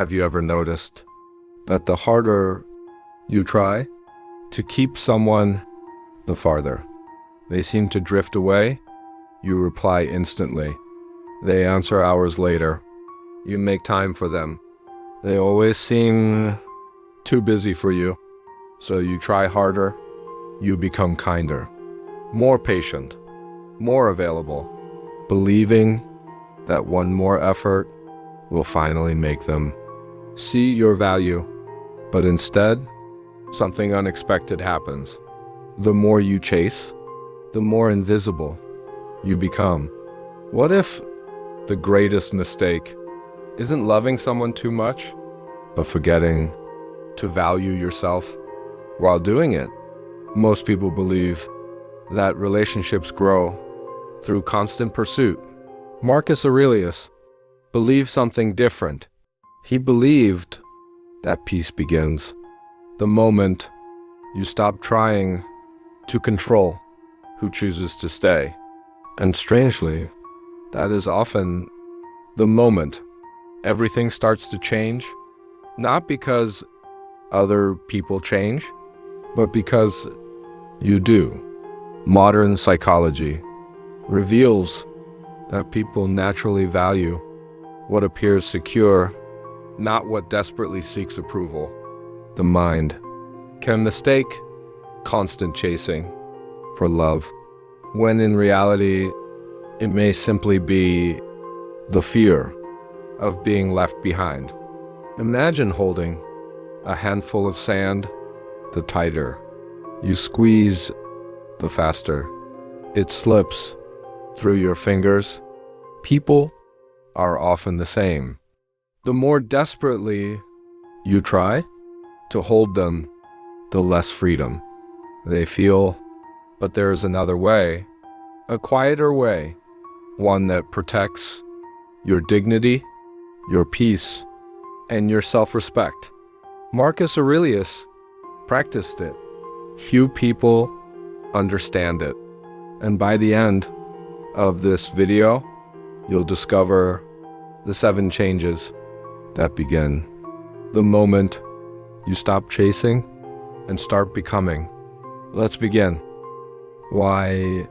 Have you ever noticed that the harder you try to keep someone, the farther they seem to drift away? You reply instantly. They answer hours later. You make time for them. They always seem too busy for you. So you try harder. You become kinder, more patient, more available, believing that one more effort will finally make them see your value. But instead, something unexpected happens. The more you chase, the more invisible you become. What if the greatest mistake isn't loving someone too much, but forgetting to value yourself while doing it? Most people believe that relationships grow through constant pursuit. Marcus Aurelius believed something different. He believed that peace begins the moment you stop trying to control who chooses to stay. And strangely, that is often the moment everything starts to change, not because other people change, but because you do. Modern psychology reveals that people naturally value what appears secure, not what desperately seeks approval. The mind can mistake constant chasing for love, when in reality, it may simply be the fear of being left behind. Imagine holding a handful of sand. The tighter you squeeze, the faster it slips through your fingers. People are often the same. The more desperately you try to hold them, the less freedom they feel. But there is another way, a quieter way, one that protects your dignity, your peace, and your self-respect. Marcus Aurelius practiced it. Few people understand it. And by the end of this video, you'll discover the 7 changes that begin the moment you stop chasing and start becoming. Let's begin. Why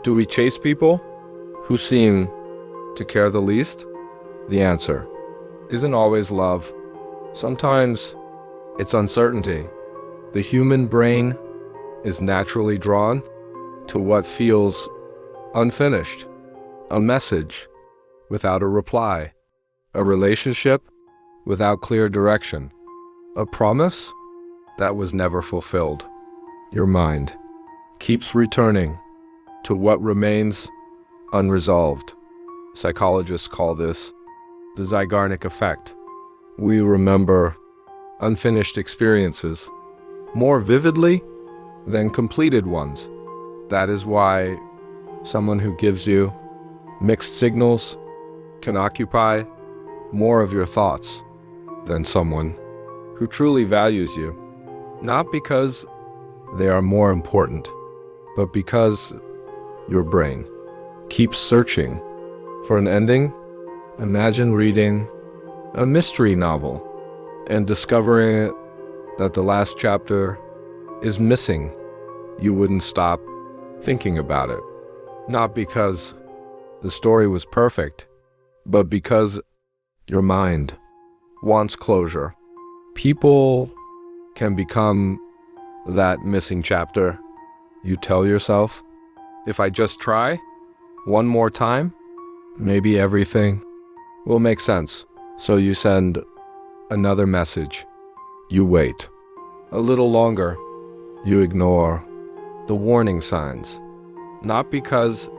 do we chase people who seem to care the least? The answer isn't always love. Sometimes it's uncertainty. The human brain is naturally drawn to what feels unfinished. A message without a reply. A relationship without clear direction. A promise that was never fulfilled. Your mind keeps returning to what remains unresolved. Psychologists call this the Zeigarnik effect. We remember unfinished experiences more vividly than completed ones. That is why someone who gives you mixed signals can occupy more of your thoughts than someone who truly values you. Not because they are more important, but because your brain keeps searching for an ending. Imagine reading a mystery novel and discovering that the last chapter is missing. You wouldn't stop thinking about it. Not because the story was perfect, but because your mind wants closure. People can become that missing chapter. You tell yourself, if I just try one more time, maybe everything will make sense. So you send another message. You wait a little longer. You ignore the warning signs. Not because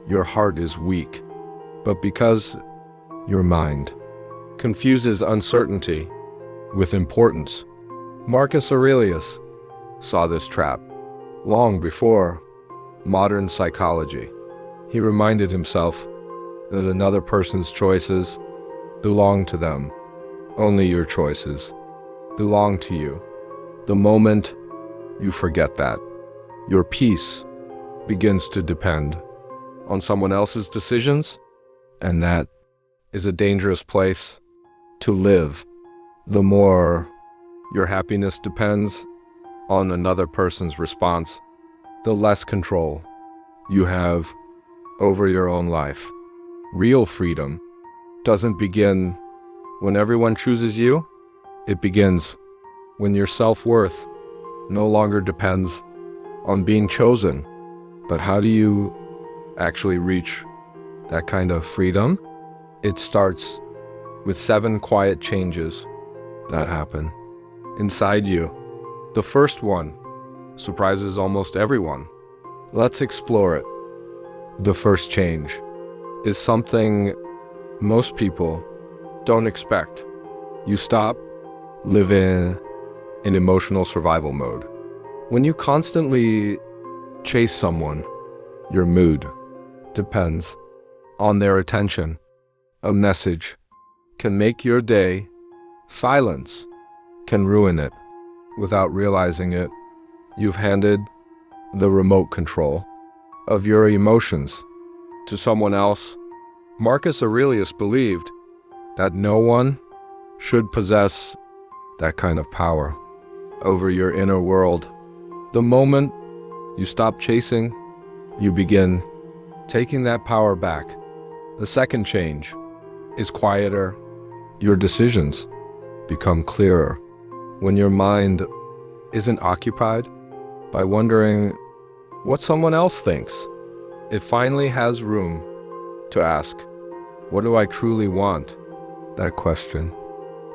your heart is weak, but because your mind confuses uncertainty with importance. Marcus Aurelius saw this trap long before modern psychology. He reminded himself that another person's choices belong to them. Only your choices belong to you. The moment you forget that, your peace begins to depend on someone else's decisions, and that is a dangerous place to live. The more your happiness depends on another person's response, the less control you have over your own life. Real freedom doesn't begin when everyone chooses you. It begins when your self-worth no longer depends on being chosen. But how do you actually reach that kind of freedom? It starts with 7 quiet changes that happen inside you. The first one surprises almost everyone. Let's explore it. The first change is something most people don't expect. You stop living in emotional survival mode. When you constantly chase someone, your mood depends on their attention. A message can make your day. Silence can ruin it. Without realizing it, you've handed the remote control of your emotions to someone else. Marcus Aurelius believed that no one should possess that kind of power over your inner world. The moment you stop chasing, you begin taking that power back. The second change is quieter. Your decisions become clearer. When your mind isn't occupied by wondering what someone else thinks, it finally has room to ask, what do I truly want? That question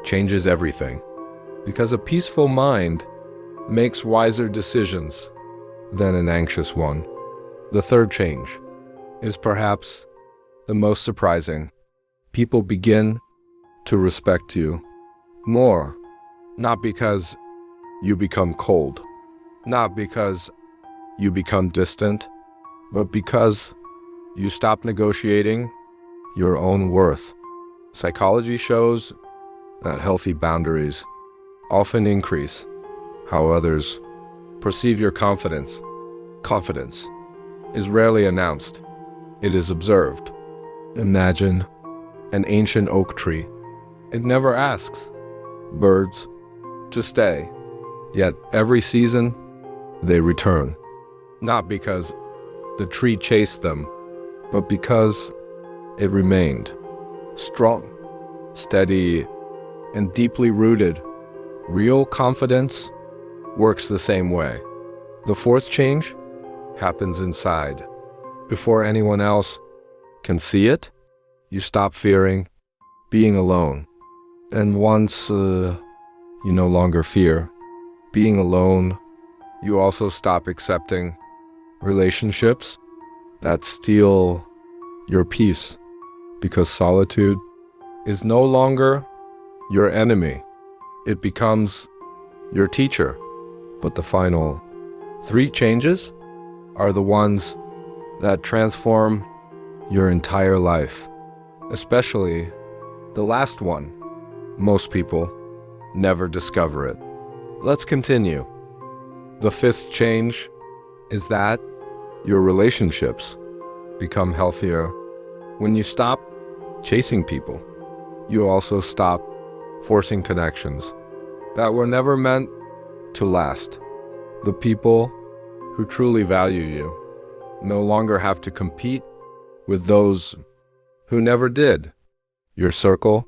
changes everything, because a peaceful mind makes wiser decisions than an anxious one. The third change is perhaps the most surprising. People begin to respect you more, not because you become cold, not because you become distant, but because you stop negotiating your own worth. Psychology shows that healthy boundaries often increase how others perceive your confidence. Confidence is rarely announced, it is observed. Imagine an ancient oak tree. It never asks birds to stay, yet every season they return. Not because the tree chased them, but because it remained strong, steady, and deeply rooted. Real confidence works the same way. The fourth change happens inside. Before anyone else can see it, you stop fearing being alone. And once you no longer fear being alone, you also stop accepting relationships that steal your peace, because solitude is no longer your enemy. It becomes your teacher. But the final 3 changes are the ones that transform your entire life, especially the last one. Most people never discover it. Let's continue. The 5th change is that your relationships become healthier. When you stop chasing people, you also stop forcing connections that were never meant to last. The people who truly value you no longer have to compete with those who never did. Your circle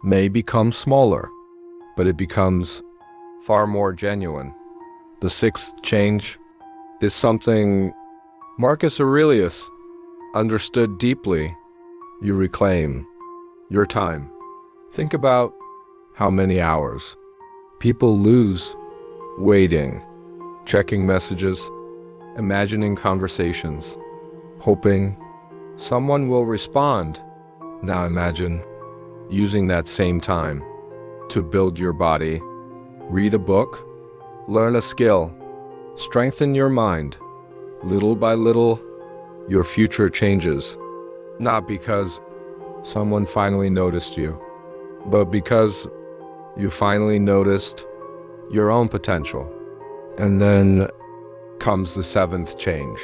may become smaller, but it becomes far more genuine. The 6th change is something Marcus Aurelius understood deeply. You reclaim your time. Think about how many hours people lose waiting, checking messages, imagining conversations, hoping someone will respond. Now imagine using that same time to build your body, read a book, learn a skill, strengthen your mind. Little by little, your future changes, not because someone finally noticed you, but because you finally noticed your own potential. And then comes the 7th change,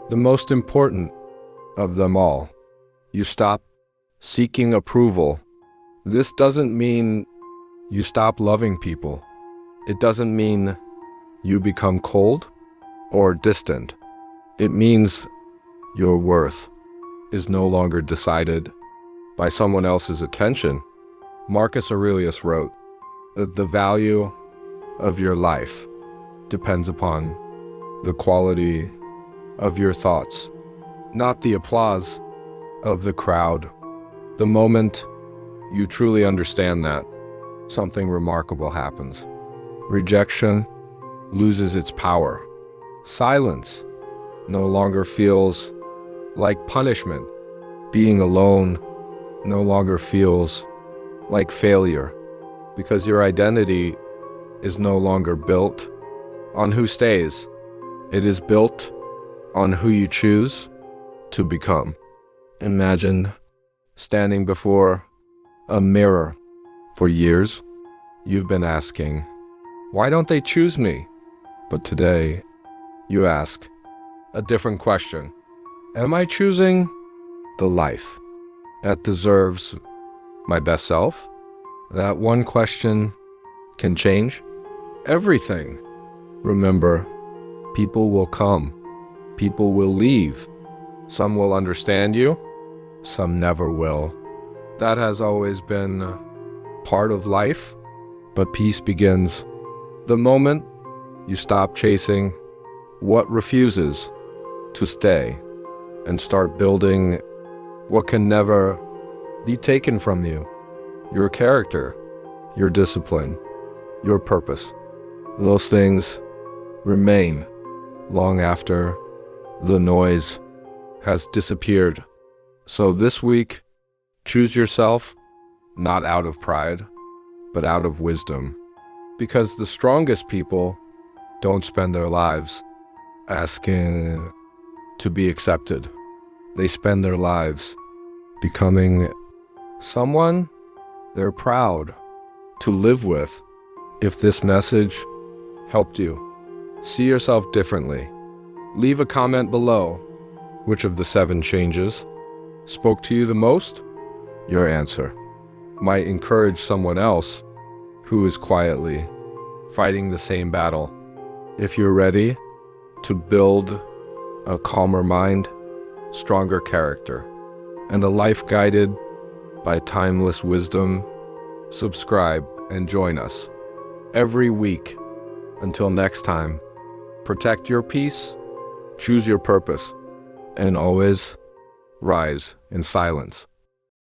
the most important of them all. You stop seeking approval. This doesn't mean You stop loving people. It doesn't mean you become cold or distant. It means your worth is no longer decided by someone else's attention. Marcus Aurelius wrote that the value of your life depends upon the quality of your thoughts, not the applause of the crowd. The moment you truly understand that, something remarkable happens. Rejection loses its power. Silence no longer feels like punishment. Being alone no longer feels like failure, because your identity is no longer built on who stays. It is built on who you choose to become. Imagine standing before a mirror. For years, you've been asking, why don't they choose me? But today, you ask a different question. Am I choosing the life that deserves my best self? That one question can change everything. Remember, people will come. People will leave. Some will understand you. Some never will. That has always been part of life. But peace begins the moment you stop chasing what refuses to stay and start building what can never be taken from you. Your character, your discipline, your purpose. Those things remain long after the noise has disappeared. So this week, choose yourself, not out of pride, but out of wisdom. Because the strongest people don't spend their lives asking to be accepted. They spend their lives becoming someone they're proud to live with. If this message helped you see yourself differently, leave a comment below. Which of the 7 changes spoke to you the most? Your answer might encourage someone else who is quietly fighting the same battle. If you're ready to build a calmer mind, stronger character, and a life guided by timeless wisdom, subscribe and join us every week. Until next time, protect your peace, choose your purpose, and always rise in silence.